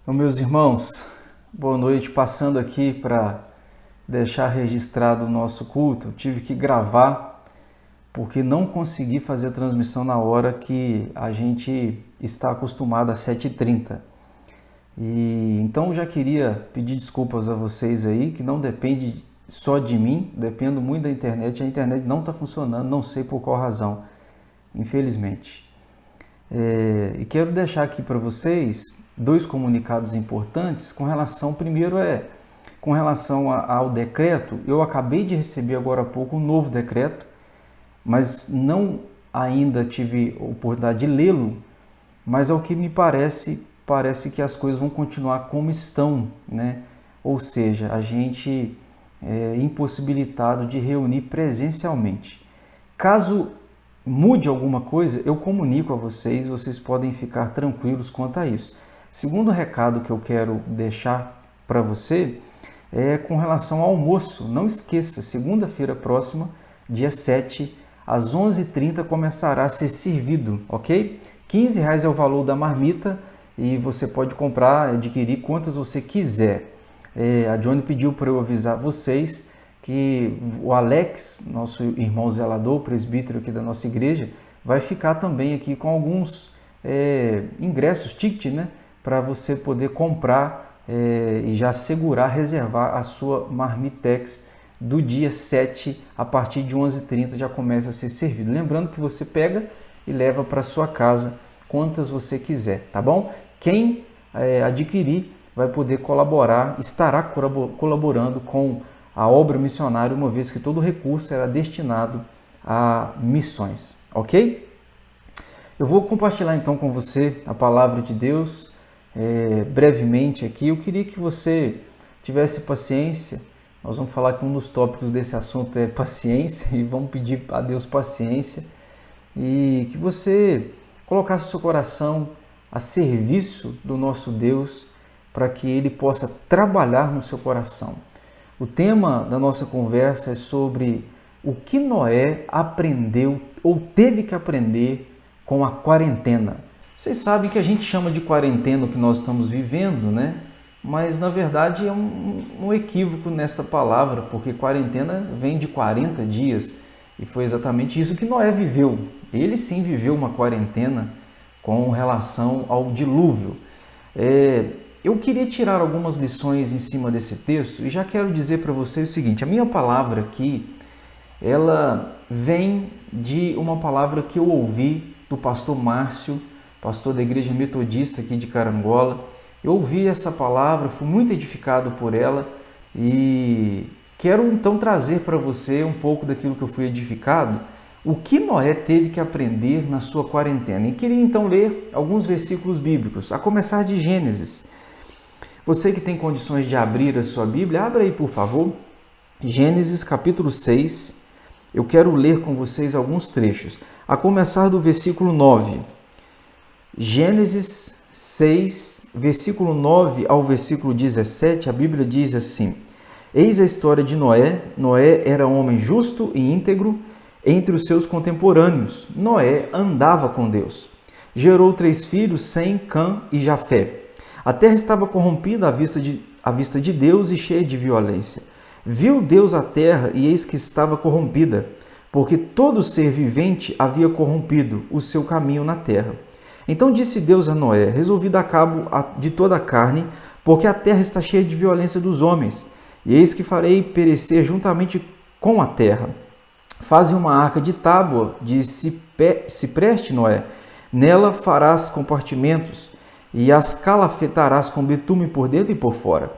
Então, meus irmãos, boa noite. Passando aqui para deixar registrado o nosso culto. Tive que gravar porque não consegui fazer a transmissão na hora que a gente está acostumado às 7h30. Então já queria pedir desculpas a vocês aí, que não depende só de mim, depende muito da internet. A internet não está funcionando, não sei por qual razão, infelizmente. E quero deixar aqui para vocês dois comunicados importantes com relação, com relação ao decreto. Eu acabei de receber agora há pouco um novo decreto, mas não ainda tive a oportunidade de lê-lo, mas ao que me parece que as coisas vão continuar como estão, né? Ou seja, a gente é impossibilitado de reunir presencialmente. Caso mude alguma coisa, eu comunico a vocês, vocês podem ficar tranquilos quanto a isso. Segundo recado que eu quero deixar para você é com relação ao almoço. Não esqueça, segunda-feira próxima, dia 7, às 11h30 começará a ser servido, ok? R$15 é o valor da marmita e você pode comprar, adquirir quantas você quiser. A Johnny pediu para eu avisar vocês que o Alex, nosso irmão zelador, presbítero aqui da nossa igreja, vai ficar também aqui com alguns ingressos, ticket, né? Para você poder comprar e já reservar a sua marmitex do dia 7, a partir de 11h30 já começa a ser servido. Lembrando que você pega e leva para sua casa quantas você quiser, tá bom? Quem adquirir vai poder colaborar, estará colaborando com a obra missionária, uma vez que todo o recurso será destinado a missões, ok? Eu vou compartilhar então com você a palavra de Deus brevemente aqui. Eu queria que você tivesse paciência. Nós vamos falar que um dos tópicos desse assunto é paciência e vamos pedir a Deus paciência e que você colocasse o seu coração a serviço do nosso Deus para que Ele possa trabalhar no seu coração. O tema da nossa conversa é sobre o que Noé aprendeu ou teve que aprender com a quarentena. Vocês sabem que a gente chama de quarentena o que nós estamos vivendo, né? Mas na verdade é um equívoco nesta palavra, porque quarentena vem de 40 dias e foi exatamente isso que Noé viveu. Ele sim viveu uma quarentena com relação ao dilúvio. Eu queria tirar algumas lições em cima desse texto e já quero dizer para vocês o seguinte: a minha palavra aqui, ela vem de uma palavra que eu ouvi do pastor Márcio, pastor da igreja metodista aqui de Carangola. Eu ouvi essa palavra, fui muito edificado por ela e quero então trazer para você um pouco daquilo que eu fui edificado, o que Noé teve que aprender na sua quarentena. E queria então ler alguns versículos bíblicos, a começar de Gênesis. Você que tem condições de abrir a sua Bíblia, abra aí por favor, Gênesis capítulo 6, eu quero ler com vocês alguns trechos, a começar do versículo 9. Gênesis 6, versículo 9 ao versículo 17, a Bíblia diz assim: Eis a história de Noé. Noé era homem justo e íntegro entre os seus contemporâneos. Noé andava com Deus. Gerou 3 filhos, Sem, Cã e Jafé. A terra estava corrompida à vista de Deus e cheia de violência. Viu Deus a terra e eis que estava corrompida, porque todo ser vivente havia corrompido o seu caminho na terra. Então disse Deus a Noé: resolvi dar cabo de toda a carne, porque a terra está cheia de violência dos homens, e eis que farei perecer juntamente com a terra. Faze uma arca de tábua de cipreste, Noé. Nela farás compartimentos, e as calafetarás com betume por dentro e por fora.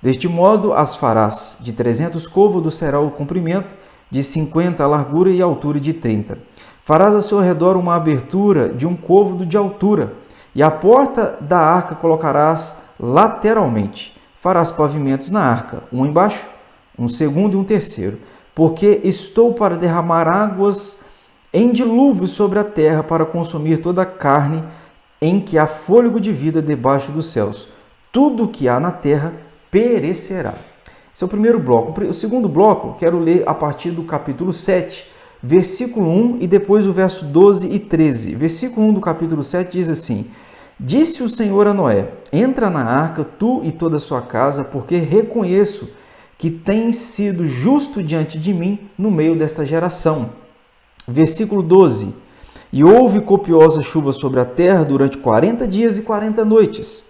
Deste modo as farás. De 300 côvados será o comprimento, de 50 a largura e a altura de 30. Farás a seu redor uma abertura de 1 côvado de altura, e a porta da arca colocarás lateralmente. Farás pavimentos na arca, um embaixo, um segundo e um terceiro, porque estou para derramar águas em dilúvio sobre a terra para consumir toda a carne em que há fôlego de vida debaixo dos céus. Tudo o que há na terra perecerá. Esse é o primeiro bloco. O segundo bloco, quero ler a partir do capítulo 7, versículo 1 e depois o verso 12 e 13. Versículo 1 do capítulo 7 diz assim: Disse o Senhor a Noé: entra na arca, tu e toda a sua casa, porque reconheço que tens sido justo diante de mim no meio desta geração. Versículo 12. E houve copiosa chuva sobre a terra durante 40 dias e 40 noites.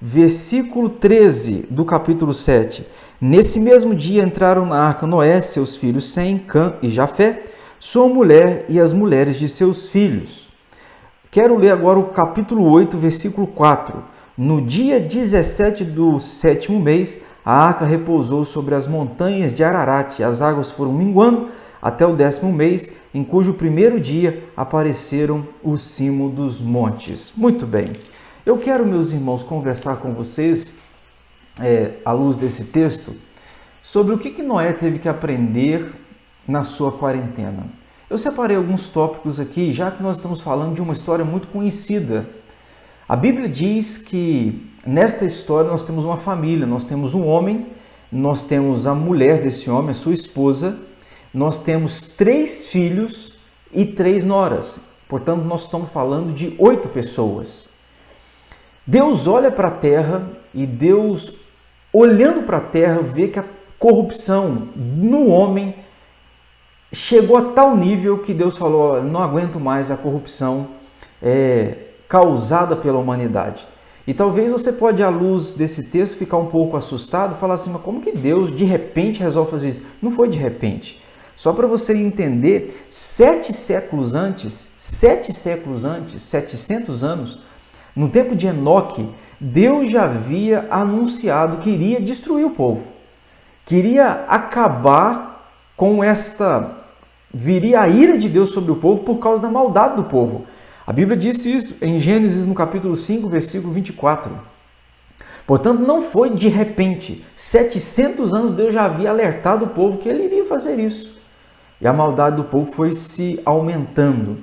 Versículo 13 do capítulo 7. Nesse mesmo dia entraram na arca Noé, seus filhos Sem, Cã e Jafé, sua mulher e as mulheres de seus filhos. Quero ler agora o capítulo 8, versículo 4. No dia 17 do 7º mês, a arca repousou sobre as montanhas de Ararat. As águas foram minguando até o 10º mês, em cujo primeiro dia apareceram o cimo dos montes. Muito bem. Eu quero, meus irmãos, conversar com vocês, à luz desse texto, sobre o que Noé teve que aprender na sua quarentena. Eu separei alguns tópicos aqui, já que nós estamos falando de uma história muito conhecida. A Bíblia diz que nesta história nós temos uma família, nós temos um homem, nós temos a mulher desse homem, a sua esposa, nós temos 3 filhos e 3 noras. Portanto, nós estamos falando de 8 pessoas. Deus olha para a terra e Deus, olhando para a terra, vê que a corrupção no homem chegou a tal nível que Deus falou: não aguento mais a corrupção causada pela humanidade. E talvez você pode, à luz desse texto, ficar um pouco assustado, falar assim: mas como que Deus de repente resolve fazer isso? Não foi de repente. Só para você entender, 7 séculos antes, 700 anos, no tempo de Enoque, Deus já havia anunciado que iria destruir o povo. Queria acabar com viria a ira de Deus sobre o povo por causa da maldade do povo. A Bíblia disse isso em Gênesis, no capítulo 5, versículo 24. Portanto, não foi de repente. 700 anos Deus já havia alertado o povo que ele iria fazer isso. E a maldade do povo foi se aumentando.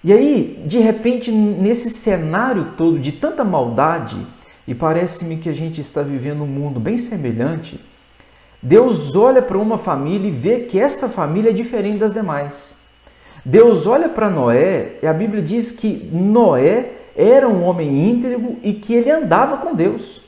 E aí, de repente, nesse cenário todo de tanta maldade, e parece-me que a gente está vivendo um mundo bem semelhante, Deus olha para uma família e vê que esta família é diferente das demais. Deus olha para Noé e a Bíblia diz que Noé era um homem íntegro e que ele andava com Deus.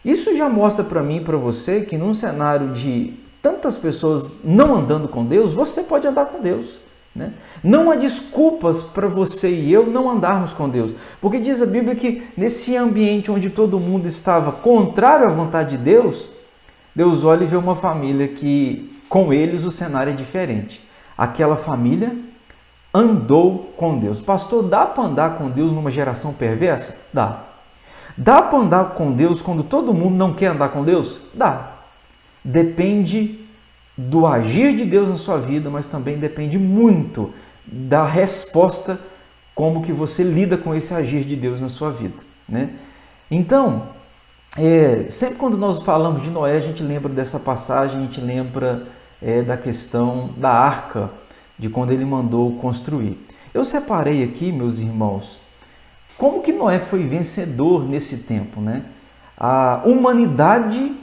Isso já mostra para mim e para você que num cenário de tantas pessoas não andando com Deus, você pode andar com Deus. Né? Não há desculpas para você e eu não andarmos com Deus. Porque diz a Bíblia que nesse ambiente onde todo mundo estava contrário à vontade de Deus, Deus olha e vê uma família que com eles o cenário é diferente. Aquela família andou com Deus. Pastor, dá para andar com Deus numa geração perversa? Dá. Dá para andar com Deus quando todo mundo não quer andar com Deus? Dá. Depende do agir de Deus na sua vida, mas também depende muito da resposta, como que você lida com esse agir de Deus na sua vida. Né? Então, sempre quando nós falamos de Noé, a gente lembra dessa passagem, a gente lembra da questão da arca, de quando ele mandou construir. Eu separei aqui, meus irmãos, como que Noé foi vencedor nesse tempo. Né? A humanidade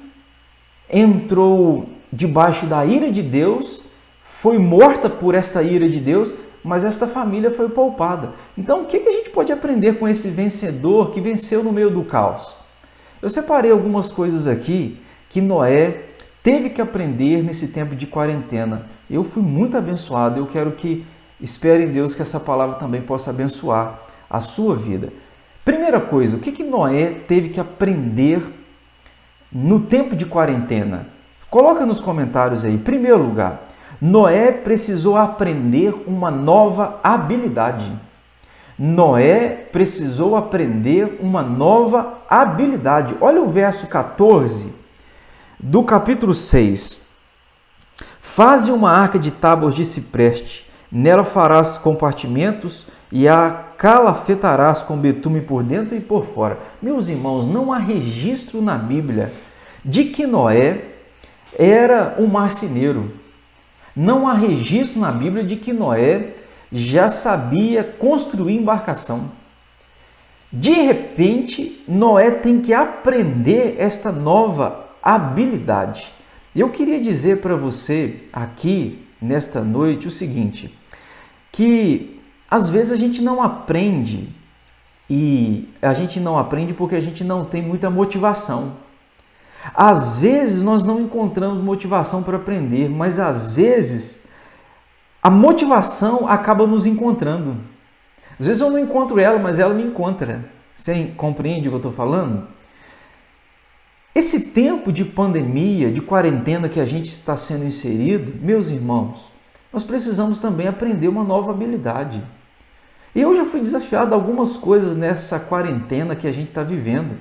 entrou debaixo da ira de Deus, foi morta por esta ira de Deus, mas esta família foi poupada. Então, o que a gente pode aprender com esse vencedor que venceu no meio do caos? Eu separei algumas coisas aqui que Noé teve que aprender nesse tempo de quarentena. Eu fui muito abençoado, eu quero que espere em Deus que essa palavra também possa abençoar a sua vida. Primeira coisa, o que Noé teve que aprender no tempo de quarentena? Coloca nos comentários aí. Primeiro lugar, Noé precisou aprender uma nova habilidade. Noé precisou aprender uma nova habilidade. Olha o verso 14 do capítulo 6. Faze uma arca de tábuas de cipreste, nela farás compartimentos e a calafetarás com betume por dentro e por fora. Meus irmãos, não há registro na Bíblia de que Noé era um marceneiro. Não há registro na Bíblia de que Noé já sabia construir embarcação. De repente, Noé tem que aprender esta nova habilidade. Eu queria dizer para você aqui, nesta noite, o seguinte, que às vezes a gente não aprende E a gente não aprende porque a gente não tem muita motivação. Às vezes nós não encontramos motivação para aprender, mas às vezes a motivação acaba nos encontrando. Às vezes eu não encontro ela, mas ela me encontra. Você compreende o que eu estou falando? Esse tempo de pandemia, de quarentena que a gente está sendo inserido, meus irmãos, nós precisamos também aprender uma nova habilidade. Eu já fui desafiado a algumas coisas nessa quarentena que a gente está vivendo.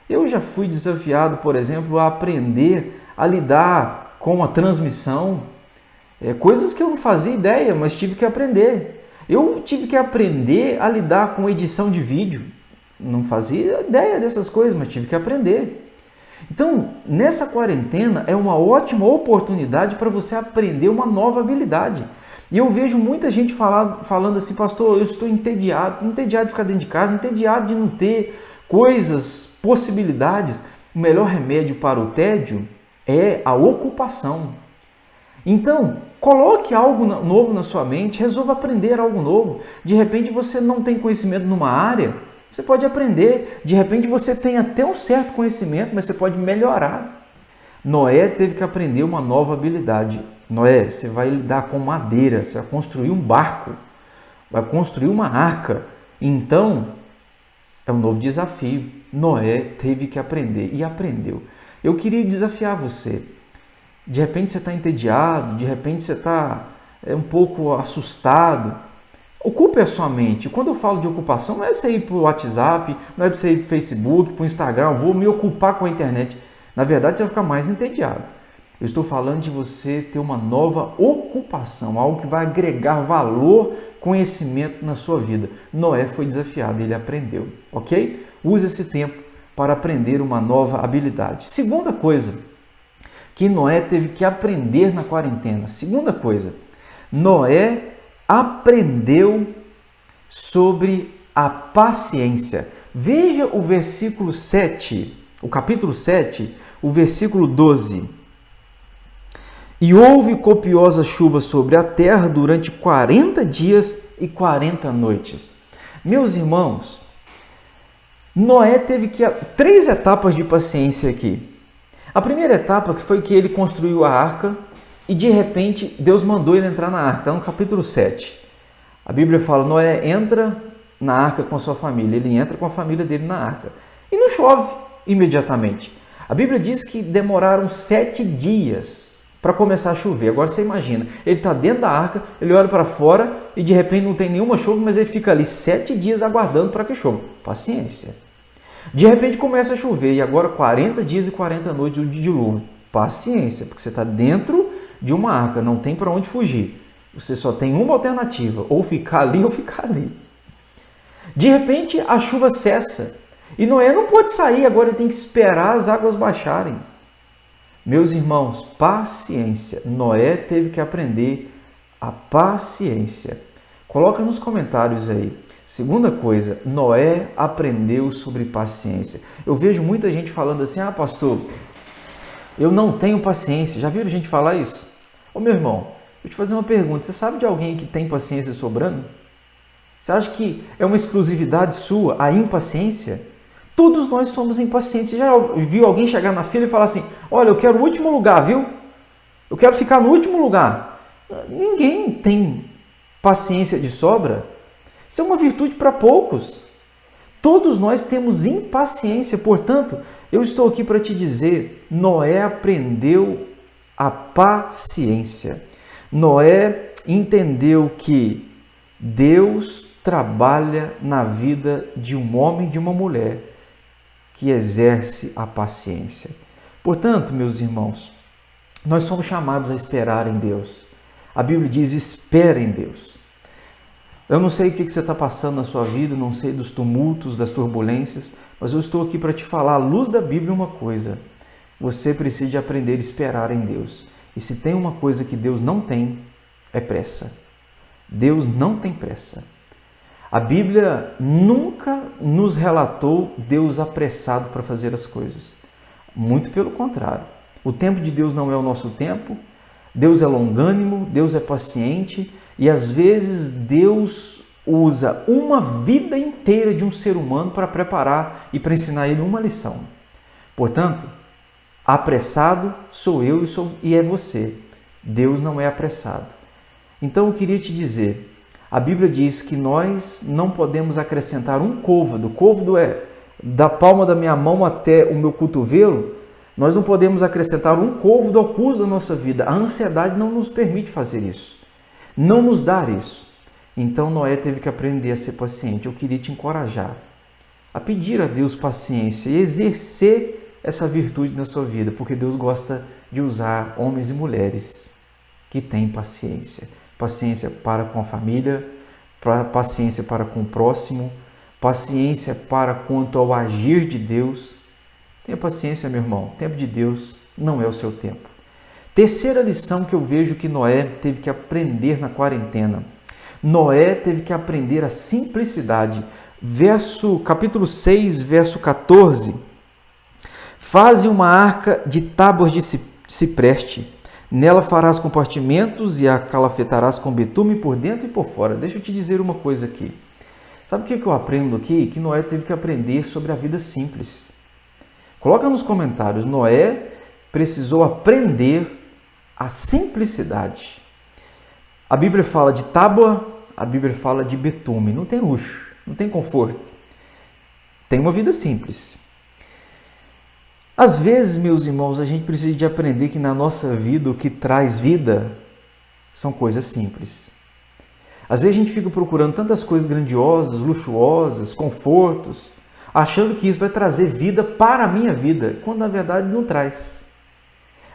Eu já fui desafiado, por exemplo, a aprender a lidar com a transmissão, coisas que eu não fazia ideia, mas tive que aprender. Eu tive que aprender a lidar com edição de vídeo. Não fazia ideia dessas coisas, mas tive que aprender. Então, nessa quarentena é uma ótima oportunidade para você aprender uma nova habilidade. E eu vejo muita gente falando assim, pastor, eu estou entediado de ficar dentro de casa, entediado de não ter coisas, possibilidades. O melhor remédio para o tédio é a ocupação. Então, coloque algo novo na sua mente, resolva aprender algo novo. De repente você não tem conhecimento numa área, você pode aprender. De repente você tem até um certo conhecimento, mas você pode melhorar. Noé teve que aprender uma nova habilidade. Noé, você vai lidar com madeira, você vai construir um barco, vai construir uma arca. Então, é um novo desafio. Noé teve que aprender e aprendeu. Eu queria desafiar você. De repente você está entediado, de repente você está um pouco assustado. Ocupe a sua mente. Quando eu falo de ocupação, não é você ir para o WhatsApp, não é você ir para o Facebook, para o Instagram, vou me ocupar com a internet. Na verdade, você vai ficar mais entediado. Eu estou falando de você ter uma nova ocupação, algo que vai agregar valor, conhecimento na sua vida. Noé foi desafiado, ele aprendeu, ok? Use esse tempo para aprender uma nova habilidade. Segunda coisa que Noé teve que aprender na quarentena. Segunda coisa, Noé aprendeu sobre a paciência. Veja o versículo 7, o capítulo 7, o versículo 12. E houve copiosa chuva sobre a terra durante 40 dias e 40 noites. Meus irmãos, Noé teve que... Três etapas de paciência aqui. A primeira etapa foi que ele construiu a arca e de repente Deus mandou ele entrar na arca. Está no capítulo 7. A Bíblia fala, Noé entra na arca com a sua família. Ele entra com a família dele na arca. E não chove imediatamente. A Bíblia diz que demoraram 7 dias para começar a chover. Agora você imagina, ele está dentro da arca, ele olha para fora e de repente não tem nenhuma chuva, mas ele fica ali 7 dias aguardando para que chova. Paciência. De repente começa a chover e agora 40 dias e 40 noites de dilúvio. Paciência, porque você está dentro de uma arca, não tem para onde fugir. Você só tem uma alternativa, ou ficar ali ou ficar ali. De repente a chuva cessa e Noé não pode sair, agora ele tem que esperar as águas baixarem. Meus irmãos, paciência. Noé teve que aprender a paciência. Coloca nos comentários aí. Segunda coisa, Noé aprendeu sobre paciência. Eu vejo muita gente falando assim, pastor, eu não tenho paciência. Já viram gente falar isso? Ô meu irmão, vou te fazer uma pergunta. Você sabe de alguém que tem paciência sobrando? Você acha que é uma exclusividade sua, a impaciência? Todos nós somos impacientes. Já viu alguém chegar na fila e falar assim, olha, eu quero o último lugar, viu? Eu quero ficar no último lugar. Ninguém tem paciência de sobra. Isso é uma virtude para poucos. Todos nós temos impaciência. Portanto, eu estou aqui para te dizer, Noé aprendeu a paciência. Noé entendeu que Deus trabalha na vida de um homem e de uma mulher que exerce a paciência. Portanto, meus irmãos, nós somos chamados a esperar em Deus. A Bíblia diz, espera em Deus. Eu não sei o que você está passando na sua vida, não sei dos tumultos, das turbulências, mas eu estou aqui para te falar, à luz da Bíblia, uma coisa. Você precisa aprender a esperar em Deus. E se tem uma coisa que Deus não tem, é pressa. Deus não tem pressa. A Bíblia nunca nos relatou Deus apressado para fazer as coisas. Muito pelo contrário. O tempo de Deus não é o nosso tempo. Deus é longânimo, Deus é paciente e às vezes Deus usa uma vida inteira de um ser humano para preparar e para ensinar ele uma lição. Portanto, apressado sou eu e é você. Deus não é apressado. Então eu queria te dizer, a Bíblia diz que nós não podemos acrescentar um côvado. Côvado é da palma da minha mão até o meu cotovelo. Nós não podemos acrescentar um côvado ao curso da nossa vida. A ansiedade não nos permite fazer isso. Não nos dar isso. Então Noé teve que aprender a ser paciente. Eu queria te encorajar a pedir a Deus paciência e exercer essa virtude na sua vida, porque Deus gosta de usar homens e mulheres que têm paciência. Paciência para com a família, paciência para com o próximo, paciência para quanto ao agir de Deus. Tenha paciência, meu irmão. O tempo de Deus não é o seu tempo. Terceira lição que eu vejo que Noé teve que aprender na quarentena. Noé teve que aprender a simplicidade. Capítulo 6, verso 14. Faze uma arca de tábuas de cipreste. Nela farás compartimentos e a calafetarás com betume por dentro e por fora. Deixa eu te dizer uma coisa aqui. Sabe o que eu aprendo aqui? Que Noé teve que aprender sobre a vida simples. Coloca nos comentários. Noé precisou aprender a simplicidade. A Bíblia fala de tábua, a Bíblia fala de betume. Não tem luxo, não tem conforto. Tem uma vida simples. Às vezes, meus irmãos, a gente precisa de aprender que na nossa vida o que traz vida são coisas simples. Às vezes a gente fica procurando tantas coisas grandiosas, luxuosas, confortos, achando que isso vai trazer vida para a minha vida, quando na verdade não traz.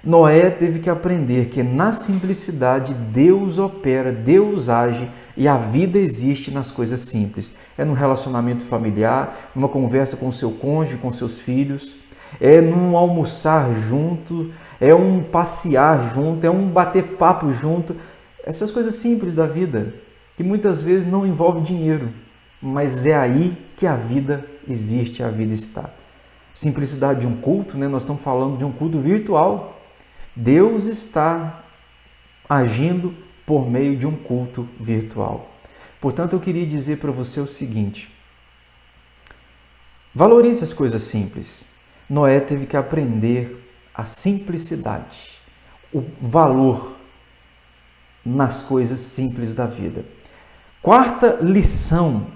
Noé teve que aprender que na simplicidade Deus opera, Deus age e a vida existe nas coisas simples. É no relacionamento familiar, numa conversa com o seu cônjuge, com seus filhos, é num almoçar junto, é um passear junto, é um bater papo junto. Essas coisas simples da vida, que muitas vezes não envolvem dinheiro, mas é aí que a vida existe, a vida está. Simplicidade de um culto, né? Nós estamos falando de um culto virtual. Deus está agindo por meio de um culto virtual. Portanto, eu queria dizer para você o seguinte: valorize as coisas simples. Noé teve que aprender a simplicidade, o valor nas coisas simples da vida. Quarta lição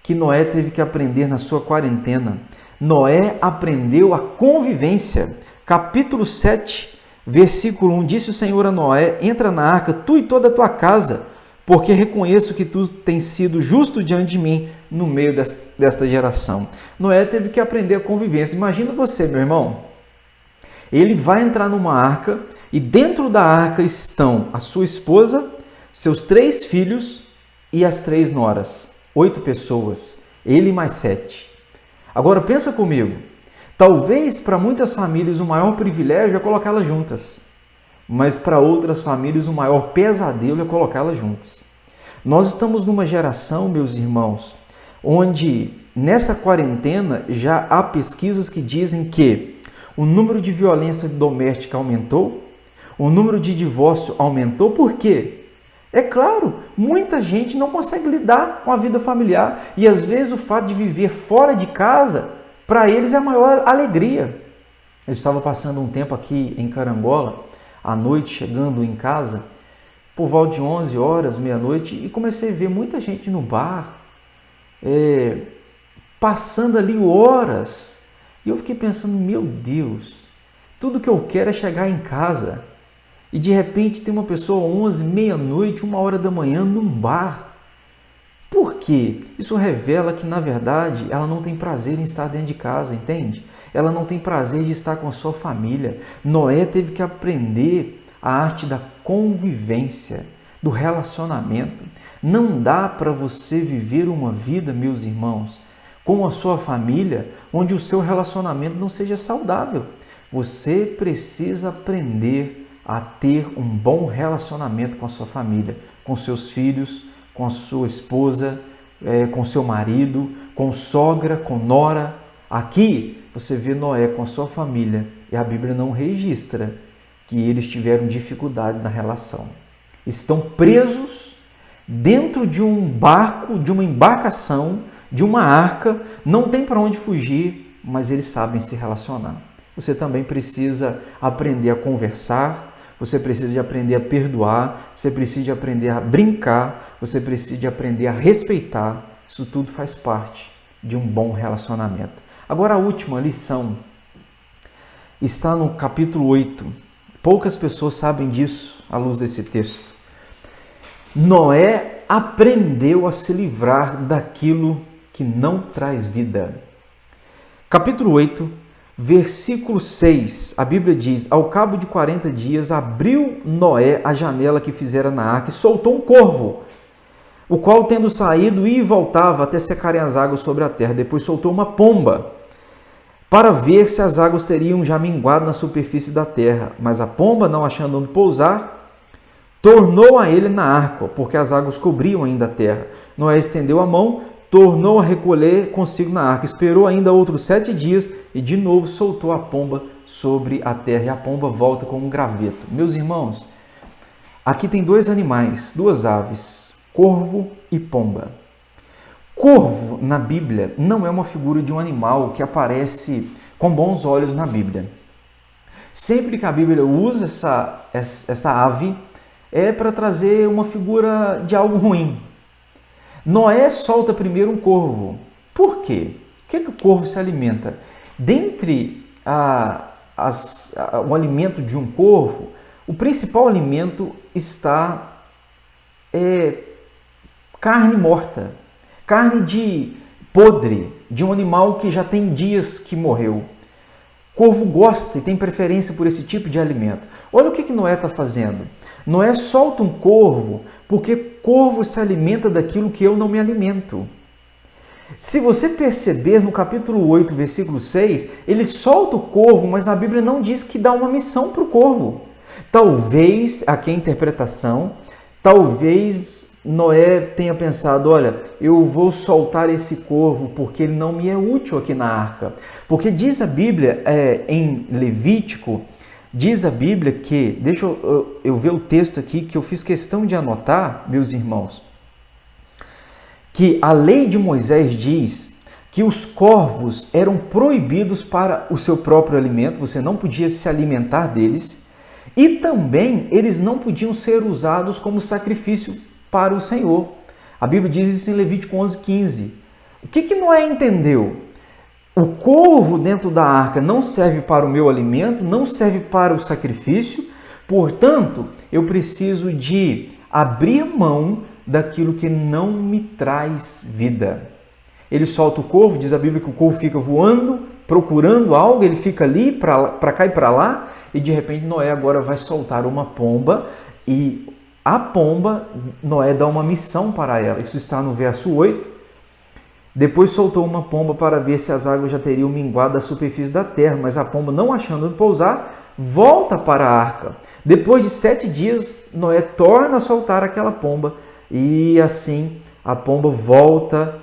que Noé teve que aprender na sua quarentena. Noé aprendeu a convivência. Capítulo 7, versículo 1, disse o Senhor a Noé: entra na arca, tu e toda a tua casa, porque reconheço que tu tens sido justo diante de mim no meio desta geração. Noé teve que aprender a convivência. Imagina você, meu irmão. Ele vai entrar numa arca e dentro da arca estão a sua esposa, seus 3 filhos e as 3 noras. 8 pessoas, ele mais 7. Agora pensa comigo. Talvez para muitas famílias o maior privilégio é colocá-las juntas, mas para outras famílias o maior pesadelo é colocá-las juntas. Nós estamos numa geração, meus irmãos, onde nessa quarentena já há pesquisas que dizem que o número de violência doméstica aumentou, o número de divórcio aumentou. Por quê? É claro, muita gente não consegue lidar com a vida familiar e às vezes o fato de viver fora de casa, para eles é a maior alegria. Eu estava passando um tempo aqui em Carangola, à noite, chegando em casa, por volta de 11 horas, meia-noite, e comecei a ver muita gente no bar, passando ali horas. E eu fiquei pensando, meu Deus, tudo que eu quero é chegar em casa. E de repente tem uma pessoa 11, meia-noite, 1 hora da manhã, num bar. Por quê? Isso revela que, na verdade, ela não tem prazer em estar dentro de casa, entende? Ela não tem prazer de estar com a sua família. Noé teve que aprender a arte da convivência, do relacionamento. Não dá para você viver uma vida, meus irmãos, com a sua família, onde o seu relacionamento não seja saudável. Você precisa aprender a ter um bom relacionamento com a sua família, com seus filhos, com a sua esposa, com seu marido, com sogra, com nora. Aqui você vê Noé com a sua família e a Bíblia não registra que eles tiveram dificuldade na relação. Estão presos dentro de um barco, de uma embarcação, de uma arca, não tem para onde fugir, mas eles sabem se relacionar. Você também precisa aprender a conversar, você precisa de aprender a perdoar, você precisa de aprender a brincar, você precisa de aprender a respeitar. Isso tudo faz parte de um bom relacionamento. Agora a última lição está no capítulo 8. Poucas pessoas sabem disso à luz desse texto. Noé aprendeu a se livrar daquilo que não traz vida. Capítulo 8, versículo 6, a Bíblia diz: ao cabo de 40 dias abriu Noé a janela que fizera na arca e soltou um corvo, o qual, tendo saído, ia e voltava até secarem as águas sobre a terra. Depois soltou uma pomba, para ver se as águas teriam já minguado na superfície da terra. Mas a pomba, não achando onde pousar, tornou a ele na arca, porque as águas cobriam ainda a terra. Noé estendeu a mão, tornou a recolher consigo na arca, esperou ainda outros 7 dias e de novo soltou a pomba sobre a terra, e a pomba volta como um graveto. Meus irmãos, aqui tem 2 animais, 2 aves, corvo e pomba. Corvo, na Bíblia, não é uma figura de um animal que aparece com bons olhos na Bíblia. Sempre que a Bíblia usa essa ave, é para trazer uma figura de algo ruim. Noé solta primeiro um corvo. Por quê? O que o corvo se alimenta? Dentre o alimento de um corvo, o principal alimento está carne morta, carne de podre, de um animal que já tem dias que morreu. Corvo gosta e tem preferência por esse tipo de alimento. Olha o que Noé está fazendo. Noé solta um corvo porque corvo se alimenta daquilo que eu não me alimento. Se você perceber no capítulo 8, versículo 6, ele solta o corvo, mas a Bíblia não diz que dá uma missão para o corvo. Talvez, aqui a interpretação, talvez Noé tenha pensado: olha, eu vou soltar esse corvo porque ele não me é útil aqui na arca. Porque diz a Bíblia, em Levítico, diz a Bíblia que, deixa eu ver o texto aqui que eu fiz questão de anotar, meus irmãos, que a lei de Moisés diz que os corvos eram proibidos para o seu próprio alimento, você não podia se alimentar deles, e também eles não podiam ser usados como sacrifício para o Senhor. A Bíblia diz isso em Levítico 11:15. O que Noé entendeu? O corvo dentro da arca não serve para o meu alimento, não serve para o sacrifício, portanto, eu preciso de abrir mão daquilo que não me traz vida. Ele solta o corvo, diz a Bíblia que o corvo fica voando, procurando algo, ele fica ali, para cá e para lá, e de repente Noé agora vai soltar uma pomba, e a pomba, Noé dá uma missão para ela. Isso está no verso 8. Depois soltou uma pomba para ver se as águas já teriam minguado da superfície da terra, mas a pomba, não achando onde pousar, volta para a arca. Depois de 7 dias, Noé torna a soltar aquela pomba, e assim a pomba volta.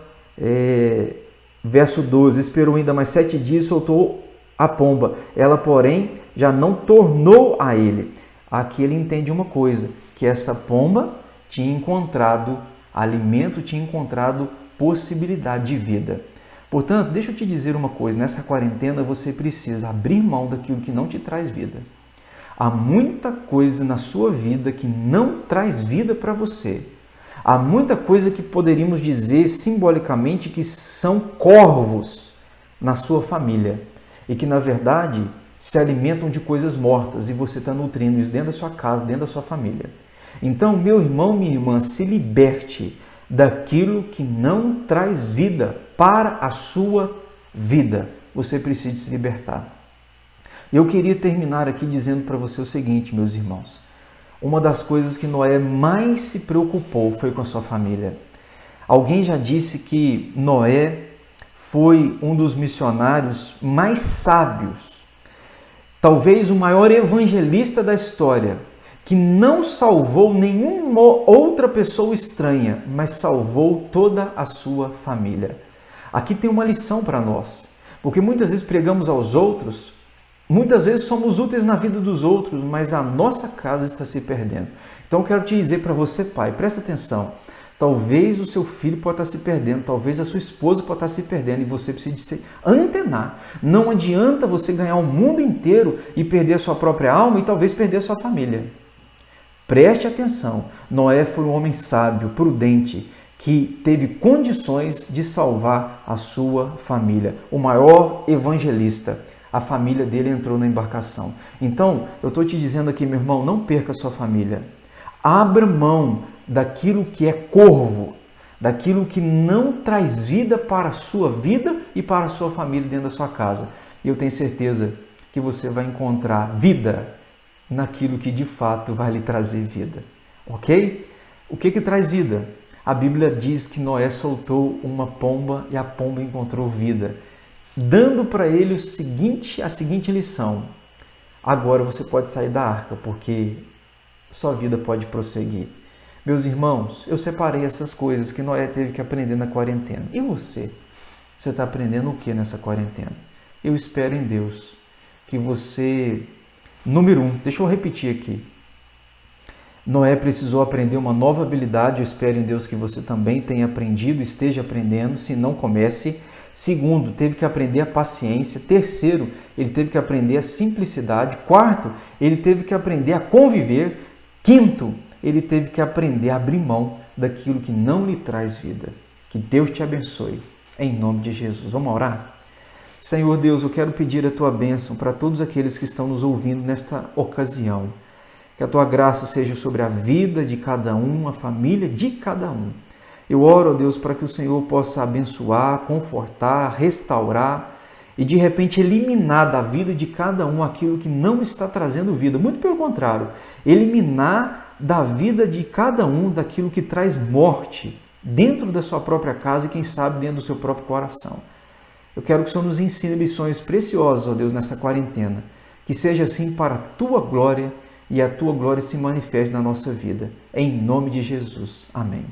Verso 12, esperou ainda mais 7 dias e soltou a pomba. Ela, porém, já não tornou a ele. Aqui ele entende uma coisa, que essa pomba tinha encontrado alimento, tinha encontrado possibilidade de vida. Portanto, deixa eu te dizer uma coisa, nessa quarentena você precisa abrir mão daquilo que não te traz vida. Há muita coisa na sua vida que não traz vida para você. Há muita coisa que poderíamos dizer simbolicamente que são corvos na sua família e que, na verdade, se alimentam de coisas mortas, e você está nutrindo isso dentro da sua casa, dentro da sua família. Então, meu irmão, minha irmã, se liberte daquilo que não traz vida para a sua vida. Você precisa se libertar. Eu queria terminar aqui dizendo para você o seguinte, meus irmãos. Uma das coisas que Noé mais se preocupou foi com a sua família. Alguém já disse que Noé foi um dos missionários mais sábios, talvez o maior evangelista da história, que não salvou nenhuma outra pessoa estranha, mas salvou toda a sua família. Aqui tem uma lição para nós, porque muitas vezes pregamos aos outros, muitas vezes somos úteis na vida dos outros, mas a nossa casa está se perdendo. Então eu quero te dizer para você, pai, presta atenção, Talvez o seu filho pode estar se perdendo, talvez a sua esposa pode estar se perdendo e você precisa se antenar. Não adianta você ganhar o mundo inteiro e perder a sua própria alma e talvez perder a sua família. Preste atenção, Noé foi um homem sábio, prudente, que teve condições de salvar a sua família. O maior evangelista, a família dele entrou na embarcação. Então, eu estou te dizendo aqui, meu irmão, não perca a sua família. Abra mão daquilo que é corvo, daquilo que não traz vida para a sua vida e para a sua família dentro da sua casa. E eu tenho certeza que você vai encontrar vida naquilo que de fato vai lhe trazer vida. Ok? O que traz vida? A Bíblia diz que Noé soltou uma pomba e a pomba encontrou vida, dando para ele a seguinte lição: agora você pode sair da arca, porque sua vida pode prosseguir. Meus irmãos, eu separei essas coisas que Noé teve que aprender na quarentena. E você? Você está aprendendo o que nessa quarentena? Eu espero em Deus que você... Número 1, deixa eu repetir aqui. Noé precisou aprender uma nova habilidade, eu espero em Deus que você também tenha aprendido, esteja aprendendo, se não comece. Segundo, teve que aprender a paciência. Terceiro, ele teve que aprender a simplicidade. Quarto, ele teve que aprender a conviver. Quinto, ele teve que aprender a abrir mão daquilo que não lhe traz vida. Que Deus te abençoe, em nome de Jesus. Vamos orar? Senhor Deus, eu quero pedir a Tua bênção para todos aqueles que estão nos ouvindo nesta ocasião. Que a Tua graça seja sobre a vida de cada um, a família de cada um. Eu oro, ó Deus, para que o Senhor possa abençoar, confortar, restaurar e de repente eliminar da vida de cada um aquilo que não está trazendo vida. Muito pelo contrário, eliminar da vida de cada um daquilo que traz morte dentro da sua própria casa e quem sabe dentro do seu próprio coração. Eu quero que o Senhor nos ensine lições preciosas, ó Deus, nessa quarentena. Que seja assim para a Tua glória e a Tua glória se manifeste na nossa vida. Em nome de Jesus. Amém.